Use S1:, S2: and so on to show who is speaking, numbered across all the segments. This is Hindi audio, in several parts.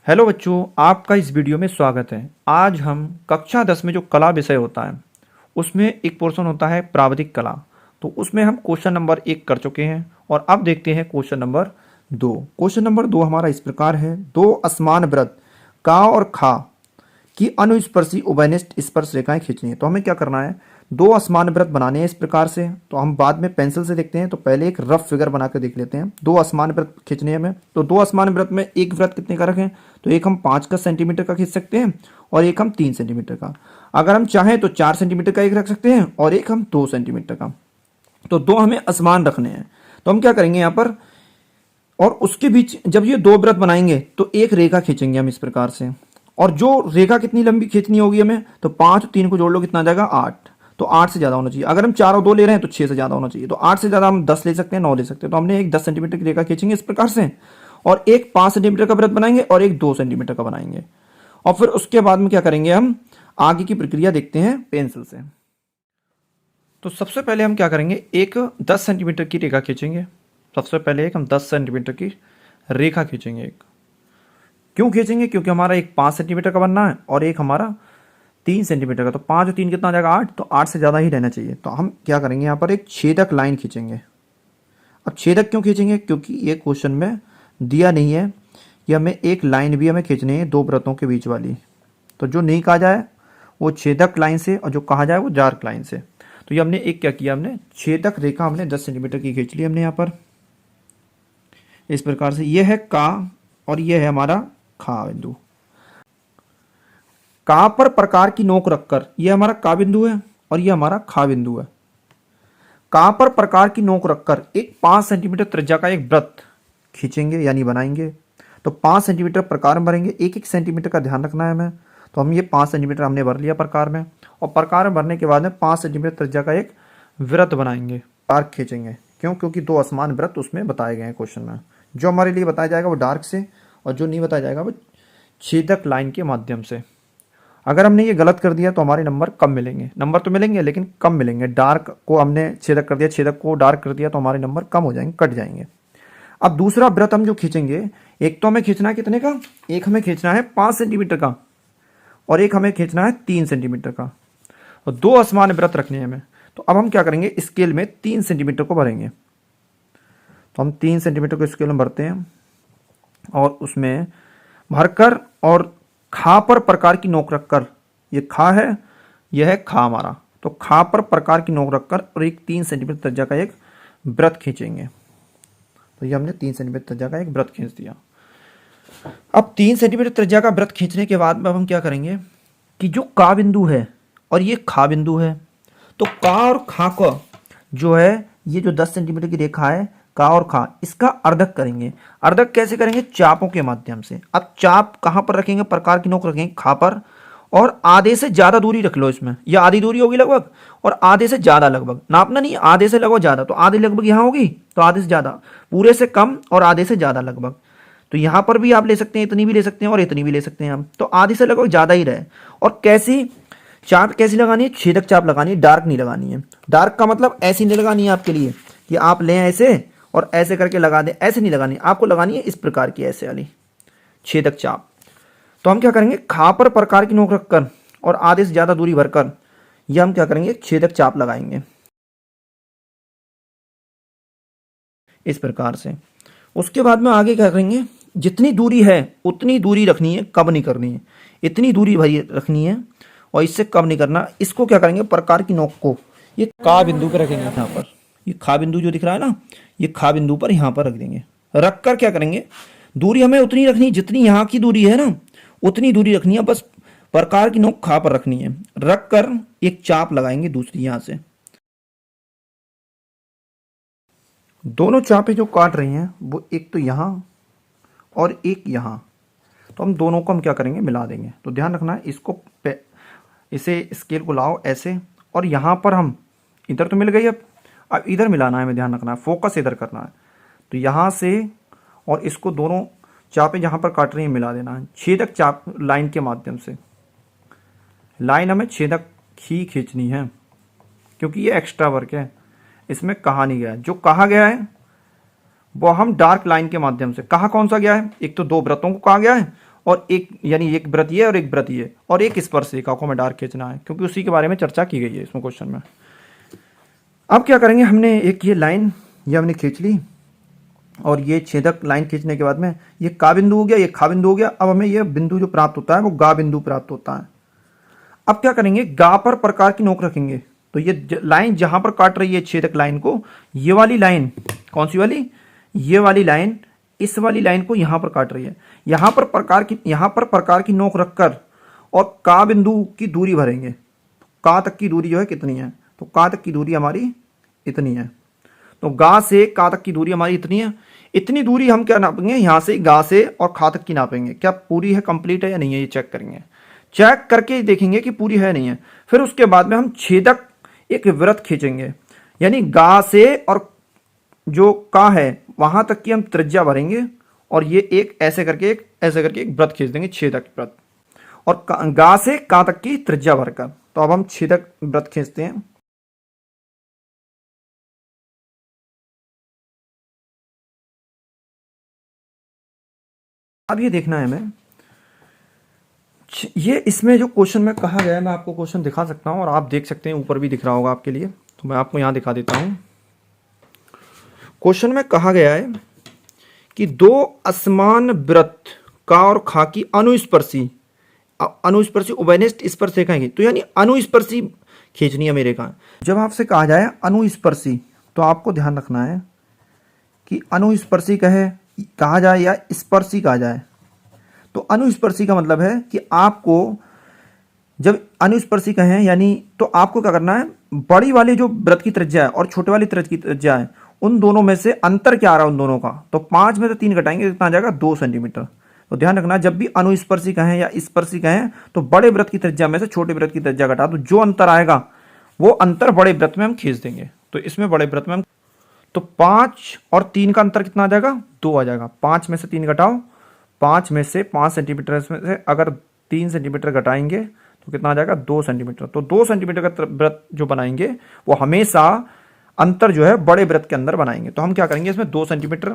S1: हेलो बच्चों, आपका इस वीडियो में स्वागत है। आज हम कक्षा 10 में जो कला विषय होता है उसमें एक पोर्शन होता है प्रावधिक कला। तो उसमें हम क्वेश्चन नंबर 1 कर चुके हैं और अब देखते हैं क्वेश्चन नंबर 2। क्वेश्चन नंबर 2 हमारा इस प्रकार है। दो असमान वृत्त का और खा की अनुस्पर्शी उभयनिष्ठ स्पर्श रेखाएं खींचनी है। तो हमें क्या करना है, दो असमान वृत्त बनाने हैं इस प्रकार से। तो हम बाद में पेंसिल से देखते हैं, तो पहले एक रफ फिगर बना कर देख लेते हैं। दो असमान वृत्त खींचने हैं हमें। तो दो असमान वृत्त में एक वृत्त कितने का रखें, तो एक हम 5 सेंटीमीटर का खींच सकते हैं और एक हम 3 सेंटीमीटर का। अगर हम चाहें तो 4 सेंटीमीटर का एक रख सकते हैं और एक हम 2 सेंटीमीटर का। तो दो हमें असमान रखने हैं। तो हम क्या करेंगे यहाँ पर, और उसके बीच जब ये दो वृत्त बनाएंगे तो एक रेखा खींचेंगे हम इस प्रकार से। और जो रेखा कितनी लंबी खींचनी होगी हमें, तो 5 और 3 को जोड़ लो कितना आ जाएगा 8। तो 8 से ज़्यादा होना चाहिए। अगर हम 4 और 2 ले रहे हैं तो 6 से ज़्यादा होना चाहिए। तो 8 से ज़्यादा हम 10 ले सकते हैं, 9 ले सकते हैं। तो हमने एक 10 सेंटीमीटर की रेखा खींचेंगे इस प्रकार से, और एक 5 सेंटीमीटर का वृत्त बनाएंगे और एक 2 सेंटीमीटर का बनाएंगे। और फिर उसके बाद में क्या करेंगे, हम आगे की प्रक्रिया देखते हैं पेंसिल से। तो सबसे पहले हम क्या करेंगे, एक 10 सेंटीमीटर की रेखा खींचेंगे। सबसे पहले एक हम 10 सेंटीमीटर की रेखा खींचेंगे। एक क्यों खींचेंगे, क्योंकि हमारा एक 5 सेंटीमीटर का बनना है और एक हमारा 3 सेंटीमीटर का। तो 5 और 3 कितना आ जाएगा 8। तो 8 से ज़्यादा ही रहना चाहिए। तो हम क्या करेंगे, यहाँ पर एक छेदक लाइन खींचेंगे। अब छेदक क्यों खींचेंगे, क्योंकि ये क्वेश्चन में दिया नहीं है कि हमें एक लाइन भी हमें खींचनी है दो वृत्तों के बीच वाली। तो जो नहीं कहा जाए वो छेदक लाइन से और जो कहा जाए वो डार्क लाइन से। तो ये हमने एक क्या किया, हमने छेदक रेखा हमने 10 सेंटीमीटर की खींच ली हमने यहाँ पर इस प्रकार से। ये है का और ये है हमारा खा बिंदु। का पर प्रकार की नोक रखकर, यह हमारा का बिंदु है और यह हमारा खा बिंदु है। का पर प्रकार की नोक रखकर एक 5 सेंटीमीटर त्रिज्या का एक वृत्त खींचेंगे यानी बनाएंगे। तो 5 सेंटीमीटर प्रकार में भरेंगे, एक एक सेंटीमीटर का ध्यान रखना है हमें। तो हम ये 5 सेंटीमीटर हमने भर लिया प्रकार में, और प्रकार में भरने के बाद में 5 सेंटीमीटर त्रिज्या का एक वृत्त बनाएंगे, डार्क खींचेंगे। क्यों, क्योंकि दो असमान वृत्त उसमें बताए गए हैं क्वेश्चन में। जो हमारे लिए बताया जाएगा वो डार्क से, और जो नहीं बताया जाएगा वो छेदक लाइन के माध्यम से। अगर हमने ये गलत कर दिया तो हमारे नंबर कम मिलेंगे। नंबर तो मिलेंगे लेकिन कम मिलेंगे। डार्क को हमने छेदक कर दिया, छेदक को डार्क कर दिया, तो हमारे नंबर कम हो जाएंगे, कट जाएंगे। अब दूसरा वृत्त हम जो खींचेंगे, एक तो हमें खींचना है कितने का, एक हमें खींचना है 5 सेंटीमीटर का और एक हमें खींचना है 3 सेंटीमीटर का। और दो असमान वृत्त रखने हैं हमें। तो अब हम क्या करेंगे, स्केल में 3 सेंटीमीटर को भरेंगे। तो हम 3 सेंटीमीटर को स्केल में भरते हैं और उसमें भरकर और खा पर प्रकार की नोक रखकर, ये खा है, यह है खा हमारा। तो खा पर प्रकार की नोक रखकर और एक 3 सेंटीमीटर त्रिज्या का एक वृत्त खींचेंगे। तो ये हमने 3 सेंटीमीटर त्रिज्या का एक वृत्त खींच दिया। अब 3 सेंटीमीटर त्रिज्या का वृत्त खींचने के बाद में अब हम क्या करेंगे कि जो का बिंदु है और ये खा बिंदु है, तो का और खा का जो है, ये जो 10 सेंटीमीटर की रेखा है का और खा, इसका अर्धक करेंगे। अर्धक कैसे करेंगे, चापों के माध्यम से। अब चाप कहाँ पर रखेंगे, प्रकार की नोक रखेंगे खा पर, और आधे से ज़्यादा दूरी रख लो इसमें। यह आधी दूरी होगी लगभग, और आधे से ज़्यादा लगभग, नापना नहीं, आधे से लगभग ज़्यादा। तो आधे लगभग यहाँ होगी, तो आधे से ज़्यादा, पूरे से कम और आधे से ज़्यादा लगभग। तो यहाँ पर भी आप ले सकते हैं, इतनी भी ले सकते हैं और इतनी भी ले सकते हैं हम। तो आधे से लगभग ज़्यादा ही रहे। और कैसी चाप कैसी लगानी है, छेदक चाप लगानी है, डार्क नहीं लगानी है। डार्क का मतलब ऐसी नहीं लगानी है आपके लिए कि आप लें ऐसे और ऐसे करके लगा दें, ऐसे नहीं लगानी, आपको लगानी है इस प्रकार की, ऐसे वाली छेदक चाप। तो हम क्या करेंगे, खा पर प्रकार की नोक रखकर और आधे से ज्यादा दूरी भरकर यह हम क्या करेंगे, छेदक चाप लगाएंगे इस प्रकार से। उसके बाद में आगे क्या करेंगे, जितनी दूरी है उतनी दूरी रखनी है, कम नहीं करनी है। इतनी दूरी भाई रखनी है और इससे कम नहीं करना। इसको क्या करेंगे, प्रकार की नोक को ये का बिंदु पर रखेंगे। यहाँ पर ये खा बिंदु जो दिख रहा है ना, ये खा बिंदु पर यहाँ पर रख देंगे। रख कर क्या करेंगे, दूरी हमें उतनी रखनी, जितनी यहाँ की दूरी है ना उतनी दूरी रखनी है, बस प्रकार की नोक खा पर रखनी है। रख कर एक चाप लगाएंगे दूसरी यहाँ से। दोनों चापें जो काट रही हैं वो एक तो यहाँ और एक यहाँ। तो हम दोनों को हम क्या करेंगे, मिला देंगे। तो ध्यान रखना है, इसको इसे स्केल को लाओ ऐसे, और यहाँ पर हम इधर तो मिल गई, अब इधर मिलाना है हमें, ध्यान रखना है, फोकस इधर करना है। तो यहाँ से और इसको दोनों चापें जहाँ पर काट रही हैं मिला देना है छेदक चाप लाइन के माध्यम से। लाइन हमें छेदक ही खींचनी है क्योंकि ये एक्स्ट्रा वर्क है, इसमें कहा नहीं गया है। जो कहा गया है वो हम डार्क लाइन के माध्यम से। कहा कौन सा गया है, एक तो दो वृत्तों को कहा गया है और एक यानी एक वृत्त ये और एक वृत्त ये और एक स्पर्शिका को हमें डार्क खींचना है, क्योंकि उसी के बारे में चर्चा की गई है इसमें क्वेश्चन में। अब क्या करेंगे, हमने एक ये लाइन ये हमने खींच ली और ये छेदक लाइन खींचने के बाद में ये का बिंदु हो गया, ये खा बिंदु हो गया। अब हमें ये बिंदु जो प्राप्त होता है वो गा बिंदु प्राप्त होता है। अब क्या करेंगे, गा पर प्रकार की नोक रखेंगे। तो ये लाइन जहां पर काट रही है छेदक लाइन को, ये वाली लाइन कौन सी वाली, ये वाली लाइन इस वाली लाइन को यहां पर काट रही है। यहां पर प्रकार की नोक रखकर और का बिंदु की दूरी भरेंगे। का तक की दूरी जो है कितनी है, तो का तक की दूरी हमारी इतनी है। तो गा से का तक की दूरी हमारी इतनी है। इतनी दूरी हम क्या नापेंगे, यहां से गा से और खा तक की नापेंगे, क्या पूरी है, कंप्लीट है या नहीं है, ये चेक करेंगे। चेक करके देखेंगे कि पूरी है नहीं है। फिर उसके बाद में हम छेदक एक वृत्त खींचेंगे, यानी गा से और जो का है वहां तक की हम त्रिज्या भरेंगे और ये एक ऐसे करके एक वृत्त खींच देंगे, छेदक वृत्त, और गा से का तक की त्रिज्या भरकर। तो अब हम छेदक वृत्त खींचते हैं। अब ये देखना है हमें, ये इसमें जो क्वेश्चन में कहा गया है, मैं आपको क्वेश्चन दिखा सकता हूं और आप देख सकते हैं, ऊपर भी दिख रहा होगा आपके लिए, तो मैं आपको यहां दिखा देता हूं। क्वेश्चन में कहा गया है कि दो असमान वृत्त का और खा की अनुस्पर्शी उभयनिष्ठ स्पर्शरेखाएं, तो यानी अनुस्पर्शी खींचनी है मेरे का। जब आपसे कहा जाए अनुस्पर्शी, तो आपको ध्यान रखना है कि अनुस्पर्शी कहा जाए या स्पर्शी कहा जाए। तो अनुस्पर्शी का मतलब है कि आपको जब अनुस्पर्शी कहें यानी, तो आपको क्या करना है, बड़ी वाली जो वृत्त की त्रिज्या है और छोटे वाली वृत्त की त्रिज्या है, उन दोनों में से अंतर क्या आ रहा है उन दोनों का, तो 5 में से 3 घटाएंगे, कितना आ जाएगा, 2 सेंटीमीटर। तो ध्यान रखना, जब भी अनुस्पर्शी कहें या स्पर्शी कहें तो बड़े वृत्त की त्रिज्या में से छोटे वृत्त की त्रिज्या घटा, तो जो अंतर आएगा वो अंतर बड़े वृत्त में हम खींच देंगे। तो इसमें बड़े वृत्त में हम, तो 5 और 3 का अंतर कितना आ जाएगा, 2 आ जाएगा। 5 में से 3 घटाओ, 5 में से 5 सेंटीमीटर, इसमें से अगर 3 सेंटीमीटर घटाएंगे तो कितना आ जाएगा, 2 सेंटीमीटर। तो 2 सेंटीमीटर का वृत्त जो बनाएंगे वो हमेशा अंतर जो है बड़े वृत्त के अंदर बनाएंगे। तो हम क्या करेंगे, इसमें 2 सेंटीमीटर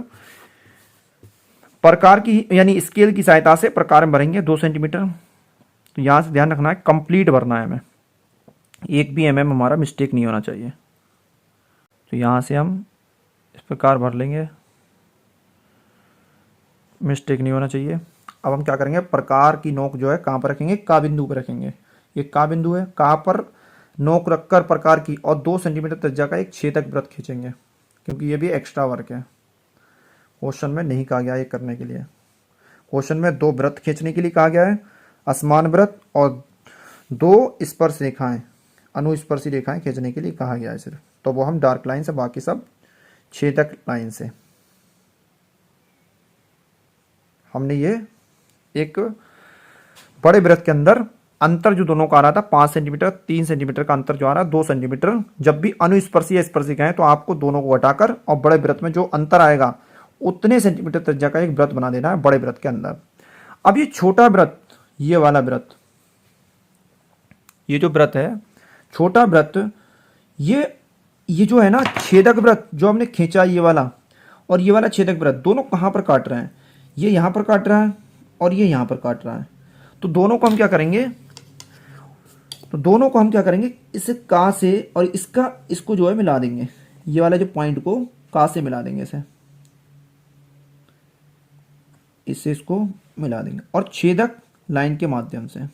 S1: प्रकार की यानी स्केल की सहायता से प्रकार में भरेंगे 2 सेंटीमीटर। तो यहां से ध्यान रखना है, कंप्लीट भरना है हमें, एक भी हमारा मिस्टेक नहीं होना चाहिए। तो यहां से हम इस प्रकार भर लेंगे, मिस्टेक नहीं होना चाहिए। अब हम क्या करेंगे, प्रकार की नोक जो है कहां पर रखेंगे, का बिंदु पर रखेंगे। ये का बिंदु है, का पर नोक रखकर प्रकार की और 2 सेंटीमीटर त्रिज्या का एक छेदक वृत्त खींचेंगे, क्योंकि ये भी एक्स्ट्रा वर्क है, क्वेश्चन में नहीं कहा गया ये करने के लिए। क्वेश्चन में 2 वृत्त खींचने के लिए कहा गया है, असमान वृत्त, और 2 स्पर्श रेखाएं अनुस्पर्शी रेखाएं खींचने के लिए कहा गया है सिर्फ। तो वो हम डार्क लाइन से, बाकी सब छेदक लाइन से। हमने ये एक बड़े वृत्त के अंदर अंतर जो दोनों का आ रहा था 5 सेंटीमीटर 3 सेंटीमीटर का अंतर जो आ रहा है 2 सेंटीमीटर, जब भी अनुस्पर्शी या स्पर्शी कहें तो आपको दोनों को घटाकर और बड़े वृत्त में जो अंतर आएगा उतने सेंटीमीटर त्रिज्या का एक वृत्त बना देना है बड़े वृत्त के अंदर। अब ये छोटा वृत्त, ये वाला वृत्त, ये जो वृत्त है छोटा वृत्त, ये जो है ना छेदक वृत्त जो हमने खींचा, ये वाला और ये वाला छेदक वृत्त, दोनों कहां पर काट रहे हैं, ये यहां पर काट रहा है और ये यहां पर काट रहा है। तो दोनों को हम क्या करेंगे, इसे का से और इसको जो है मिला देंगे, ये वाला जो पॉइंट को का से मिला देंगे, इससे इसको मिला देंगे और छेदक लाइन के माध्यम से।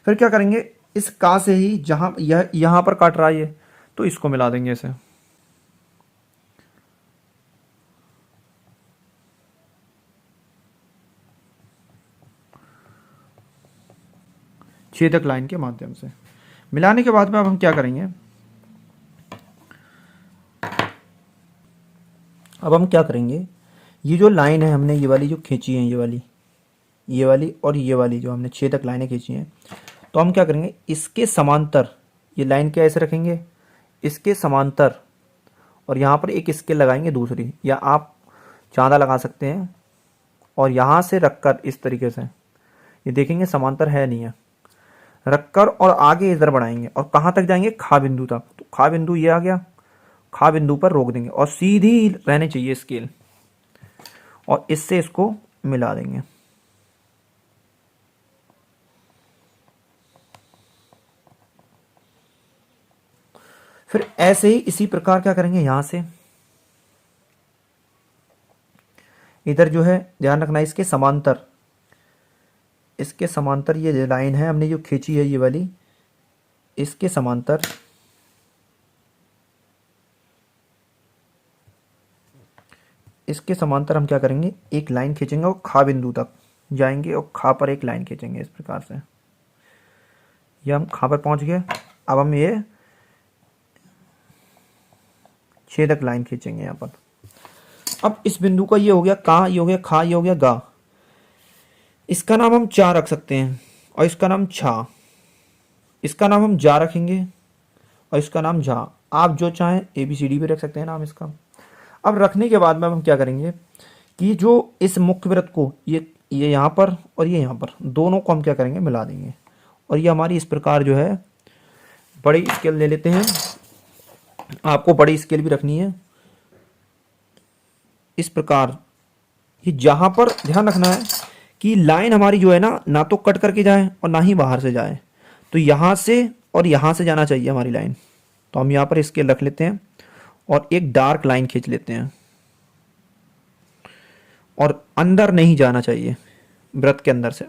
S1: फिर क्या करेंगे, इस का से ही जहां यहां पर काट रहा है ये, तो इसको मिला देंगे इसे। छेदक लाइन के माध्यम से मिलाने के बाद में अब हम क्या करेंगे, ये जो लाइन है हमने ये वाली जो खींची है, ये वाली और ये वाली जो हमने छेदक लाइनें खींची हैं, तो हम क्या करेंगे, इसके समांतर ये लाइन क्या ऐसे रखेंगे, इसके समांतर, और यहाँ पर एक स्केल लगाएंगे दूसरी, या आप चांदा लगा सकते हैं, और यहाँ से रखकर इस तरीके से ये देखेंगे समांतर है नहीं है, रखकर और आगे इधर बढ़ाएंगे और कहाँ तक जाएंगे, खा बिंदु तक। तो खा बिंदु ये आ गया, खा बिंदु पर रोक देंगे और सीधी रहनी चाहिए स्केल, और इससे इसको मिला देंगे। फिर ऐसे ही इसी प्रकार क्या करेंगे, यहां से इधर जो है ध्यान रखना इसके समांतर, इसके समांतर ये जो लाइन है हमने जो खींची है ये वाली, इसके समांतर हम क्या करेंगे, एक लाइन खींचेंगे और खा बिंदु तक जाएंगे और खा पर एक लाइन खींचेंगे इस प्रकार से। ये हम खा पर पहुंच गए। अब हम ये छेदक लाइन खींचेंगे यहाँ पर। अब इस बिंदु का ये हो गया का, ये हो गया खा, ये हो गया गा। इसका नाम हम चा रख सकते हैं और इसका नाम छा। इसका नाम हम जा रखेंगे और इसका नाम झा। आप जो चाहें ABCD भी रख सकते हैं नाम इसका। अब रखने के बाद में हम क्या करेंगे कि जो इस मुख्य वृत्त को ये यहाँ पर और ये यहाँ पर दोनों को हम क्या करेंगे, मिला देंगे। और ये हमारी इस प्रकार जो है बड़ी स्केल ले लेते हैं। आपको बड़ी स्केल भी रखनी है इस प्रकार। ये जहां पर ध्यान रखना है कि लाइन हमारी जो है ना तो कट करके जाए और ना ही बाहर से जाए। तो यहां से और यहां से जाना चाहिए हमारी लाइन। तो हम यहां पर स्केल रख लेते हैं और एक डार्क लाइन खींच लेते हैं और अंदर नहीं जाना चाहिए वृत्त के अंदर से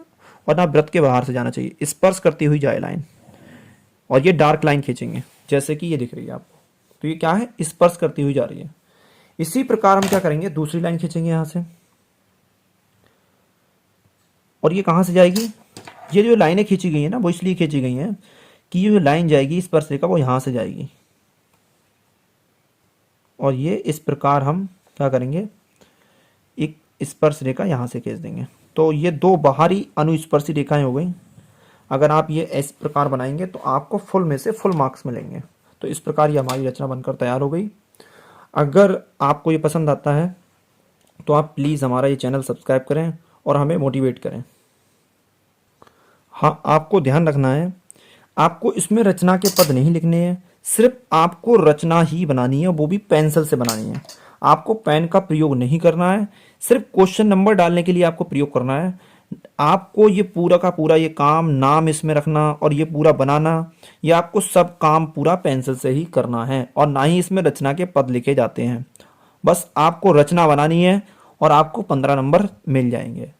S1: और ना वृत्त के बाहर से जाना चाहिए, स्पर्श करती हुई जाए लाइन। और ये डार्क लाइन खींचेंगे जैसे कि ये दिख रही है आपको। तो ये क्या है, स्पर्श करती हुई जा रही है। इसी प्रकार हम क्या करेंगे, दूसरी लाइन खींचेंगे यहां से और ये कहां से जाएगी, ये जो लाइनें खींची गई है ना वो इसलिए खींची गई हैं कि ये जो लाइन जाएगी स्पर्श रेखा वो यहां से जाएगी। और ये इस प्रकार हम क्या करेंगे, एक स्पर्श रेखा यहां से खींच देंगे। तो ये दो बाहरी अनुस्पर्शी रेखाएं हो गई। अगर आप ये इस प्रकार बनाएंगे तो आपको फुल में से फुल मार्क्स मिलेंगे। तो इस प्रकार ये हमारी रचना बनकर तैयार हो गई। अगर आपको ये पसंद आता है तो आप प्लीज़ हमारा ये चैनल सब्सक्राइब करें और हमें मोटिवेट करें। हाँ, आपको ध्यान रखना है, आपको इसमें रचना के पद नहीं लिखने हैं, सिर्फ आपको रचना ही बनानी है, वो भी पेंसिल से बनानी है। आपको पेन का प्रयोग नहीं करना है, सिर्फ क्वेश्चन नंबर डालने के लिए आपको प्रयोग करना है। आपको ये पूरा का पूरा ये काम, नाम इसमें रखना और ये पूरा बनाना, ये आपको सब काम पूरा पेंसिल से ही करना है और ना ही इसमें रचना के पद लिखे जाते हैं। बस आपको रचना बनानी है और आपको 15 नंबर मिल जाएंगे।